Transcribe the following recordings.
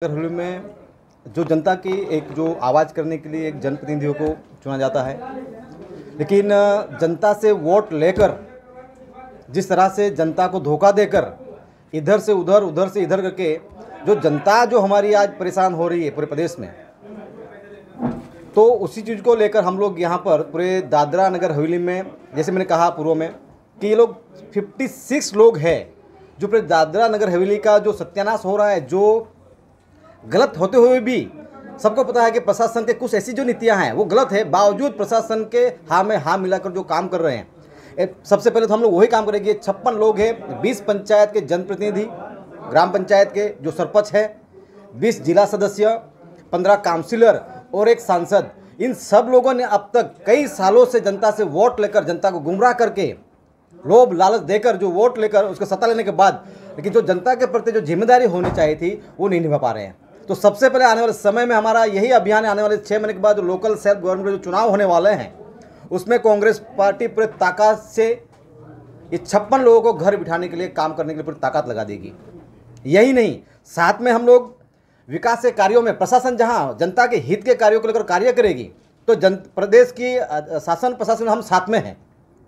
होली में जो जनता की एक जो आवाज़ करने के लिए एक जनप्रतिनिधियों को चुना जाता है, लेकिन जनता से वोट लेकर जिस तरह से जनता को धोखा देकर इधर से उधर उधर से इधर करके जो जनता जो हमारी आज परेशान हो रही है पूरे प्रदेश में, तो उसी चीज़ को लेकर हम लोग यहाँ पर पूरे दादरा नगर हवेली में, जैसे मैंने कहा पूर्व में कि ये लोग 56 लोग हैं जो पूरे दादरा नगर हवेली का जो सत्यानाश हो रहा है, जो गलत होते हुए भी सबको पता है कि प्रशासन के कुछ ऐसी जो नीतियां हैं वो गलत है, बावजूद प्रशासन के हाँ में हाँ मिलाकर जो काम कर रहे हैं। सबसे पहले तो हम लोग वही काम करेंगे। 56 लोग हैं, 20 पंचायत के जनप्रतिनिधि, ग्राम पंचायत के जो सरपंच है, 20 जिला सदस्य, 15 काउंसिलर और एक सांसद। इन सब लोगों ने अब तक कई सालों से जनता से वोट लेकर, जनता को गुमराह करके, लोभ लालच देकर जो वोट लेकर उसको सत्ता लेने के बाद, लेकिन जो जनता के प्रति जो जिम्मेदारी होनी चाहिए थी वो नहीं निभा पा रहे हैं। तो सबसे पहले आने वाले समय में हमारा यही अभियान है, आने वाले 6 महीने के बाद जो लोकल सेल्फ गवर्नमेंट के जो चुनाव होने वाले हैं उसमें कांग्रेस पार्टी पूरे ताकत से ये 56 लोगों को घर बिठाने के लिए, काम करने के लिए पूरी ताकत लगा देगी। यही नहीं, साथ में हम लोग विकास के कार्यों में, प्रशासन जहां जनता के हित के कार्यों को लेकर कार्य करेगी, तो प्रदेश की शासन प्रशासन हम साथ में हैं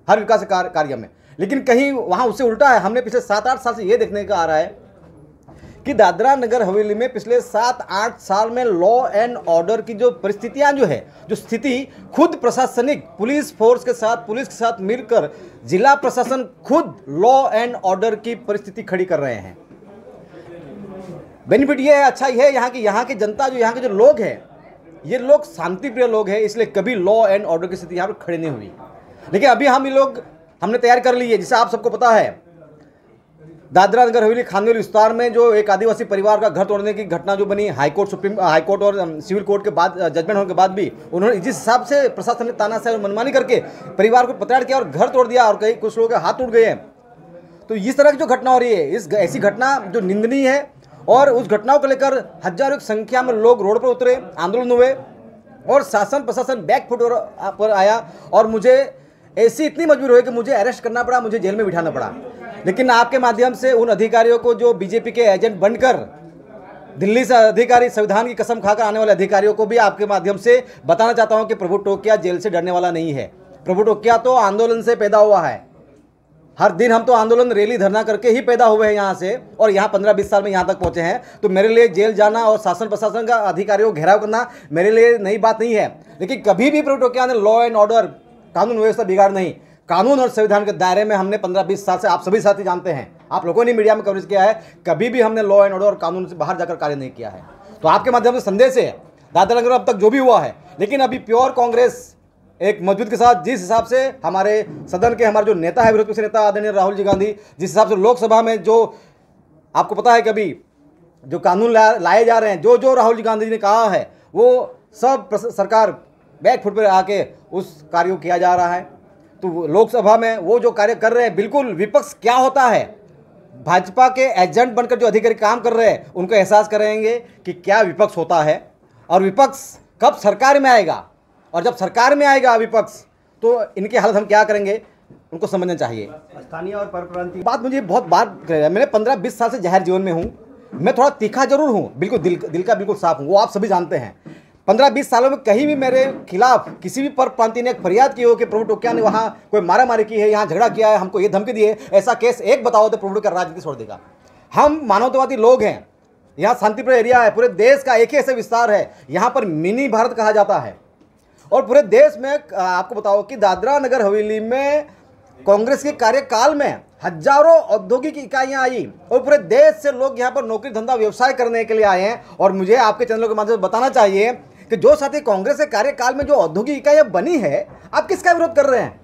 हर विकास कार्य में। लेकिन कहीं वहाँ उससे उल्टा है। हमने पिछले 7-8 साल से ये देखने का आ रहा है कि दादरा नगर हवेली में पिछले 7-8 साल में लॉ एंड ऑर्डर की जो परिस्थितियां जो है, जो स्थिति, खुद प्रशासनिक पुलिस फोर्स के साथ, पुलिस के साथ मिलकर जिला प्रशासन खुद लॉ एंड ऑर्डर की परिस्थिति खड़ी कर रहे हैं। बेनिफिट ये है, अच्छा ये है, यहाँ की जनता, जो यहाँ के जो लोग हैं, ये लोग शांति प्रिय लोग हैं, इसलिए कभी लॉ एंड ऑर्डर की स्थिति यहाँ पर खड़ी नहीं हुई। लेकिन अभी हमने तैयार कर ली है, जिसे आप सबको पता है, दादरा नगर हवेली खानदेल विस्तार में जो एक आदिवासी परिवार का घर तोड़ने की घटना जो बनी, सुप्रीम हाईकोर्ट और सिविल कोर्ट के बाद जजमेंट होने के बाद भी उन्होंने जिस हिसाब से प्रशासन ने तानाशाही और मनमानी करके परिवार को प्रताड़ित किया और घर तोड़ दिया और कई कुछ लोगों के हाथ टूट गए हैं। तो इस तरह की जो घटना हो रही है, ऐसी घटना जो निंदनीय है, और उस घटनाओं को लेकर हजारों की संख्या में लोग रोड पर उतरे, आंदोलन हुए और शासन प्रशासन बैकफुट पर आया और मुझे ऐसी इतनी मजबूर हुई कि मुझे अरेस्ट करना पड़ा, मुझे जेल में बिठाना पड़ा। लेकिन आपके माध्यम से उन अधिकारियों को जो बीजेपी के एजेंट बनकर दिल्ली से अधिकारी, संविधान की कसम खाकर आने वाले अधिकारियों को भी आपके माध्यम से बताना चाहता हूं कि प्रभु टोकिया जेल से डरने वाला नहीं है। प्रभु टोकिया तो आंदोलन से पैदा हुआ है। हर दिन हम तो आंदोलन, रैली, धरना करके ही पैदा हुए हैं यहाँ से, और यहाँ 15-20 साल में यहाँ तक पहुँचे हैं। तो मेरे लिए जेल जाना और शासन प्रशासन का अधिकारियों को घेराव करना मेरे लिए नई बात नहीं है। लेकिन कभी भी प्रभु टोकिया ने लॉ एंड ऑर्डर, कानून व्यवस्था बिगाड़ नहीं, कानून और संविधान के दायरे में हमने 15-20 साल से, आप सभी साथी जानते हैं, आप लोगों ने मीडिया में कवरेज किया है, कभी भी हमने लॉ एंड ऑर्डर और कानून से बाहर जाकर कार्य नहीं किया है। तो आपके माध्यम से संदेश है, दादरा नगर अब तक जो भी हुआ है, लेकिन अभी प्योर कांग्रेस एक मजबूत के साथ, जिस हिसाब से हमारे सदन के हमारे जो नेता है, विरोध पक्ष नेता आदरणीय राहुल जी गांधी, जिस हिसाब से लोकसभा में जो आपको पता है कभी जो कानून लाए जा रहे हैं, जो राहुल जी गांधी जी ने कहा है, वो सब सरकार बैकफुट पर आके उस कार्यों किया जा रहा है। तो लोकसभा में वो जो कार्य कर रहे हैं, बिल्कुल विपक्ष क्या होता है, भाजपा के एजेंट बनकर जो अधिकारी काम कर रहे हैं, उनको एहसास करेंगे कि क्या विपक्ष होता है और विपक्ष कब सरकार में आएगा, और जब सरकार में आएगा विपक्ष तो इनकी हालत हम क्या करेंगे, उनको समझना चाहिए। स्थानीय और परप्रांतीय बात मुझे बहुत बार, मैंने 15-20 साल से जाहिर जीवन में हूँ, मैं थोड़ा तीखा जरूर हूँ, बिल्कुल दिल का बिल्कुल साफ हूँ, वो आप सभी जानते हैं। 15-20 सालों में कहीं भी मेरे खिलाफ किसी भी परप्रांतीय ने एक फरियाद की हो कि प्रभु टोकिया ने वहाँ कोई मारामारी की है, यहाँ झगड़ा किया है, हमको ये धमकी दी है, ऐसा केस एक बताओ तो प्रभु टोकिया राजनीति छोड़ देगा। हम मानवतावादी लोग हैं, यहाँ शांतिप्रिय एरिया है, पूरे देश का एक ही ऐसे विस्तार है, यहाँ पर मिनी भारत कहा जाता है। और पूरे देश में आपको बताओ कि दादरा नगर हवेली में कांग्रेस के कार्यकाल में हजारों औद्योगिक इकाइयां आई और पूरे देश से लोग यहाँ पर नौकरी, धंधा, व्यवसाय करने के लिए आए हैं। और मुझे आपके चैनलों के माध्यम से बताना चाहिए कि जो साथी कांग्रेस के कार्यकाल में जो औद्योगिक इकाइयां बनी है, आप किसका विरोध कर रहे हैं?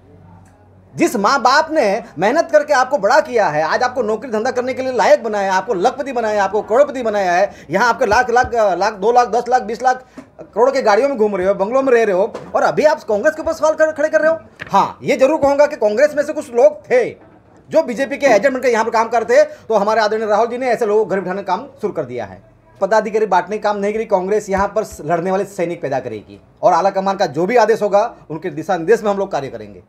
जिस माँ बाप ने मेहनत करके आपको बड़ा किया है, आज आपको नौकरी धंधा करने के लिए लायक बनाया, आपको लखपति बनाया, आपको करोड़पति बनाया है, यहाँ आपके लाख 2 लाख 10 लाख 20 लाख करोड़ के गाड़ियों में घूम रहे हो, बंगलों में रह रहे हो, और अभी आप कांग्रेस के ऊपर सवाल खड़े कर रहे हो। हाँ, ये जरूर कहूँगा कि कांग्रेस में से कुछ लोग थे जो बीजेपी के एजेंट बनकर यहाँ पर काम करते, तो हमारे आदरणीय राहुल जी ने ऐसे लोगों को घर बिठाने का काम शुरू कर दिया है। पदाधिकारी बांटने का काम नहीं करेगी कांग्रेस, यहाँ पर लड़ने वाले सैनिक पैदा करेगी, और आला कमान का जो भी आदेश होगा उनके दिशा निर्देश में हम लोग कार्य करेंगे।